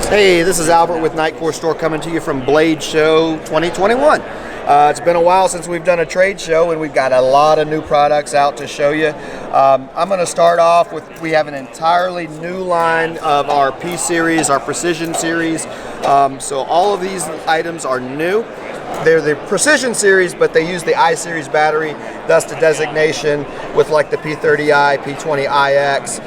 Hey, this is Albert with Nitecore Store coming to you from Blade Show 2021. It's been a while since we've done a trade show, and we've got a lot of new products out to show you. I'm going to start off with, we have an entirely new line of our P series, our Precision series. So all of these items are new. They're the Precision series, but they use the I series battery, thus the designation with like the P30i, P20iX,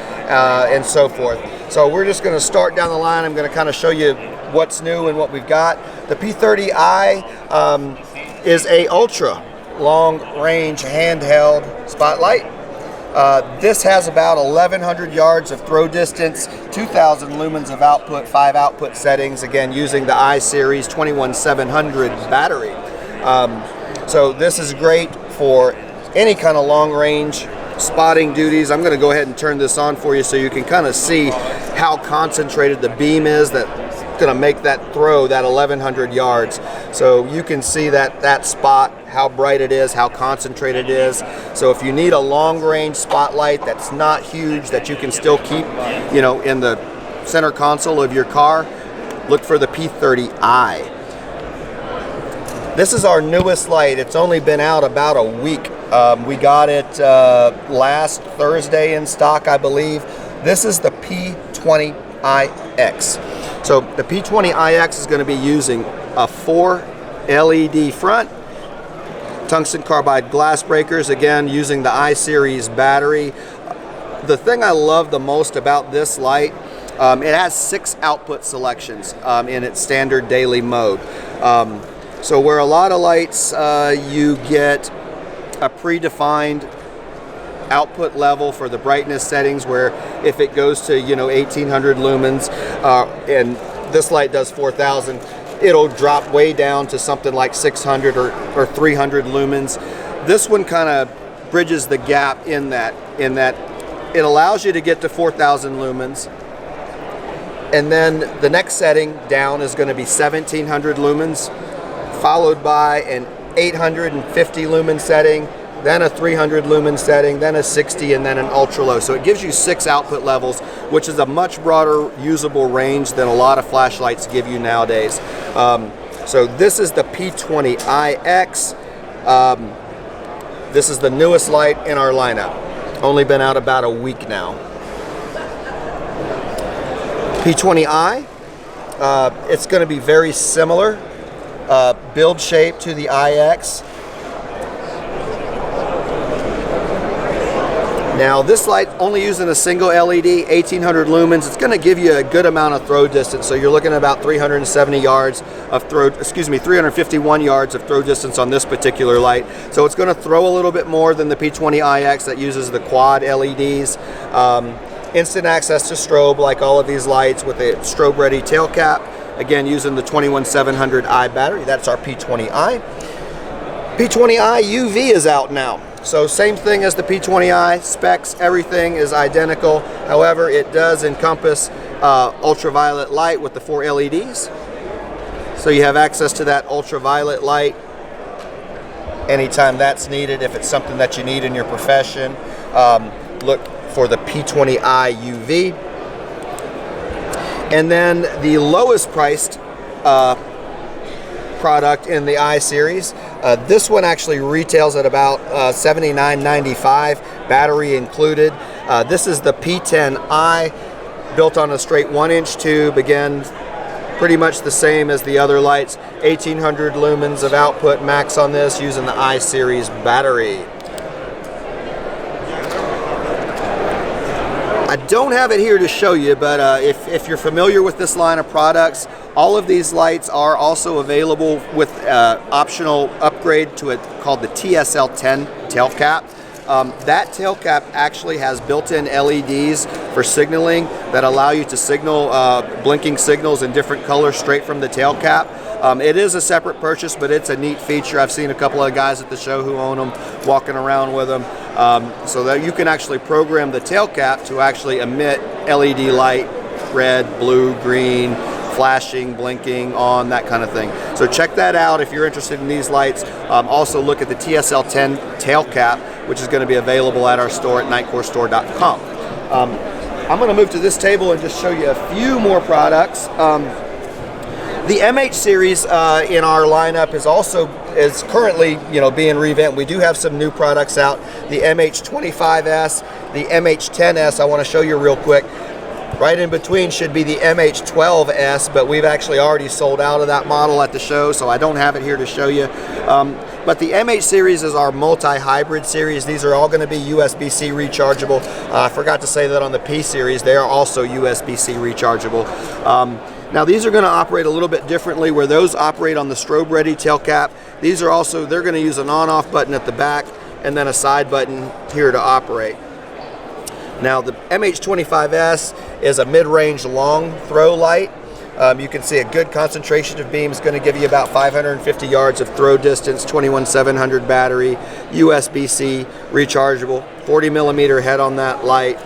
and so forth. So we're just going to start down the line. I'm going to kind of show you what's new and what we've got. The P30i is a ultra long range handheld spotlight. This has about 1,100 yards of throw distance, 2,000 lumens of output, 5 output settings, again using the I series 21700 battery. So this is great for any kind of long range spotting duties. I'm going to go ahead and turn this on for you so you can kind of see how concentrated the beam is that's going to make that throw, that 1,100 yards. So you can see that spot, how bright it is, how concentrated it is. So if you need a long range spotlight that's not huge, that you can still keep, you know, in the center console of your car, look for the P30i. This is our newest light. It's only been out about a week. We got it last Thursday in stock, I believe. This is the P20iX. So the P20iX is going to be using a 4 LED front, tungsten carbide glass breakers, again using the I series battery. The thing I love the most about this light, it has 6 output selections in its standard daily mode. So where a lot of lights you get a predefined output level for the brightness settings, where if it goes to 1,800 lumens and this light does 4,000, it'll drop way down to something like 600 or 300 lumens. This one kind of bridges the gap in that it allows you to get to 4,000 lumens, and then the next setting down is going to be 1,700 lumens, followed by an 850 lumen setting, then a 300 lumen setting, then a 60, and then an ultra low. So it gives you 6 output levels, which is a much broader usable range than a lot of flashlights give you nowadays. So this is the P20iX. This is the newest light in our lineup. Only been out about a week now. P20i, it's going to be very similar build shape to the iX. Now this light only using a single LED, 1,800 lumens. It's going to give you a good amount of throw distance. So you're looking at about 370 yards of 351 yards of throw distance on this particular light. So it's going to throw a little bit more than the P20iX that uses the quad LEDs. Instant access to strobe like all of these lights with a strobe ready tail cap. Again, using the 21700i battery. That's our P20i. P20i UV is out now. So same thing as the P20i, specs, everything is identical. However, it does encompass ultraviolet light with the 4 LEDs. So you have access to that ultraviolet light anytime that's needed. If it's something that you need in your profession, look for the P20i UV. And then the lowest priced product in the I series, this one actually retails at about $79.95, battery included. This is the P10i, built on a straight 1-inch tube. Again, pretty much the same as the other lights. 1,800 lumens of output max on this, using the I series battery. I don't have it here to show you, but if you're familiar with this line of products, all of these lights are also available with optional upgrade to it called the TSL10 tail cap. That tail cap actually has built-in LEDs for signaling that allow you to signal blinking signals in different colors straight from the tail cap. It is a separate purchase, but it's a neat feature. I've seen a couple of guys at the show who own them, walking around with them, so that you can actually program the tail cap to actually emit LED light, red, blue, green, flashing, blinking, on, that kind of thing. So check that out if you're interested in these lights. Also look at the TSL10 tail cap, which is going to be available at our store at nitecorestore.com. I'm going to move to this table and just show you a few more products. The MH series in our lineup is currently being revamped. We do have some new products out. The MH25S, the MH10S. I want to show you real quick. Right in between should be the MH12S, but we've actually already sold out of that model at the show, so I don't have it here to show you. But the MH series is our multi-hybrid series. These are all going to be USB-C rechargeable. I forgot to say that on the P series, they are also USB-C rechargeable. Now these are going to operate a little bit differently, where those operate on the strobe ready tail cap. They're going to use an on-off button at the back and then a side button here to operate. Now the MH25S is a mid-range long throw light. You can see a good concentration of beam is going to give you about 550 yards of throw distance, 21700 battery, USB-C rechargeable, 40 millimeter head on that light.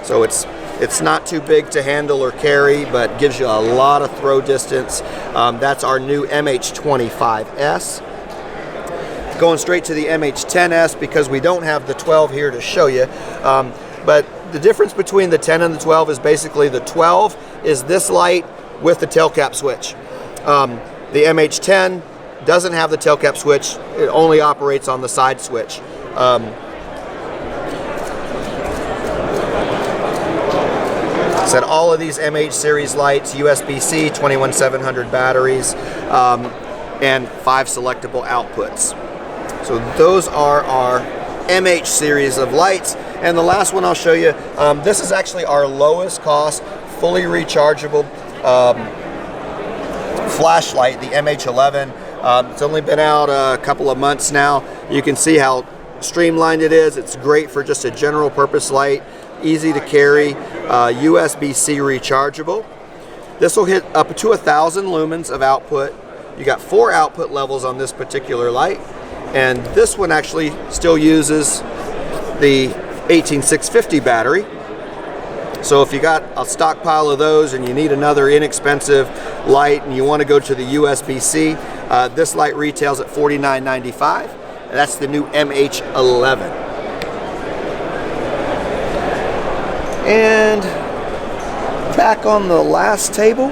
So it's not too big to handle or carry, but gives you a lot of throw distance. That's our new MH25S. Going straight to the MH10S, because we don't have the 12 here to show you. But the difference between the 10 and the 12 is basically the 12 is this light with the tail cap switch. The MH10 doesn't have the tail cap switch. It only operates on the side switch. Said all of these MH series lights, USB-C, 21700 batteries, and 5 selectable outputs. So those are our MH series of lights. And the last one I'll show you, this is actually our lowest cost, fully rechargeable flashlight, the MH11. It's only been out a couple of months now. You can see how streamlined it is. It's great for just a general purpose light, easy to carry, USB-C rechargeable. This will hit up to 1,000 lumens of output. You got 4 output levels on this particular light, and this one actually still uses the 18650 battery. So if you got a stockpile of those and you need another inexpensive light and you want to go to the USB-C, this light retails at $49.95. And that's the new MH11. And back on the last table,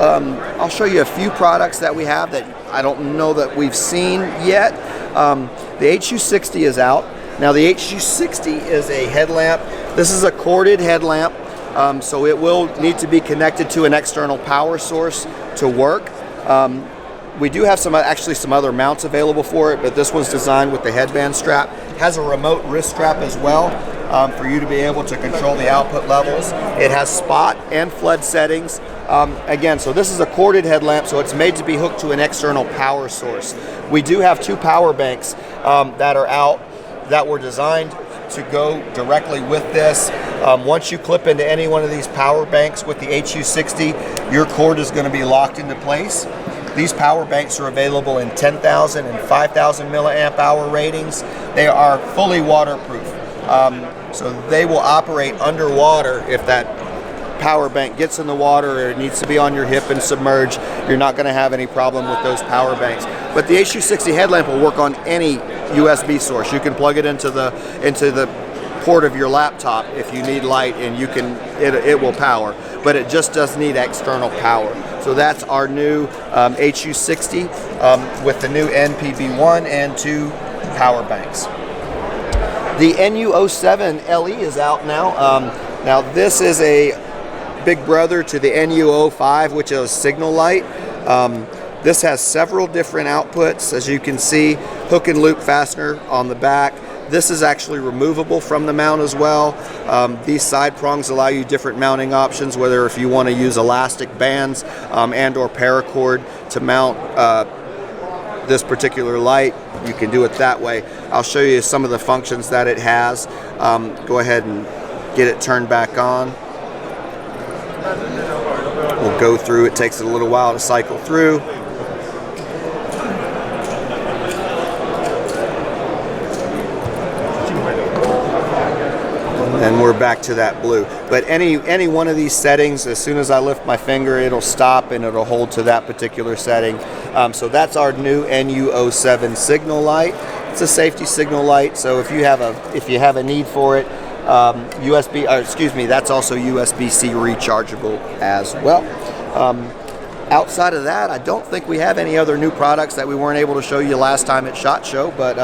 I'll show you a few products that we have that I don't know that we've seen yet. The HU60 is out. Now the HU60 is a headlamp. This is a corded headlamp, so it will need to be connected to an external power source to work. We do have some other mounts available for it, but this one's designed with the headband strap. It has a remote wrist strap as well for you to be able to control the output levels. It has spot and flood settings. Again, so this is a corded headlamp, so it's made to be hooked to an external power source. We do have 2 power banks that are out that were designed to go directly with this. Once you clip into any one of these power banks with the HU60, your cord is going to be locked into place. These power banks are available in 10,000 and 5,000 milliamp hour ratings. They are fully waterproof, so they will operate underwater. If that power bank gets in the water or it needs to be on your hip and submerged, you're not going to have any problem with those power banks. But the HU60 headlamp will work on any USB source. You can plug it into the port of your laptop if you need light, and it will power. But it just does need external power. So that's our new HU60 with the new NPB1 and 2 power banks. The NU07 LE is out now. Now this is a big brother to the NU05, which is a signal light. This has several different outputs, as you can see, hook and loop fastener on the back. This is actually removable from the mount as well. These side prongs allow you different mounting options, whether if you want to use elastic bands and or paracord to mount this particular light, you can do it that way. I'll show you some of the functions that it has. Go ahead and get it turned back on. We'll go through. It takes a little while to cycle through. And we're back to that blue. But any one of these settings, as soon as I lift my finger, it'll stop and it'll hold to that particular setting. So that's our new NU07 signal light. It's a safety signal light, so if you have a need for it, USB, excuse me, that's also USB-C rechargeable as well. Outside of that, I don't think we have any other new products that we weren't able to show you last time at SHOT Show, but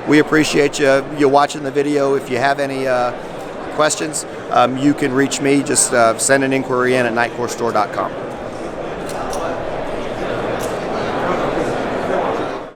we appreciate you watching the video. If you have any questions, you can reach me. Just send an inquiry in at nitecorestore.com.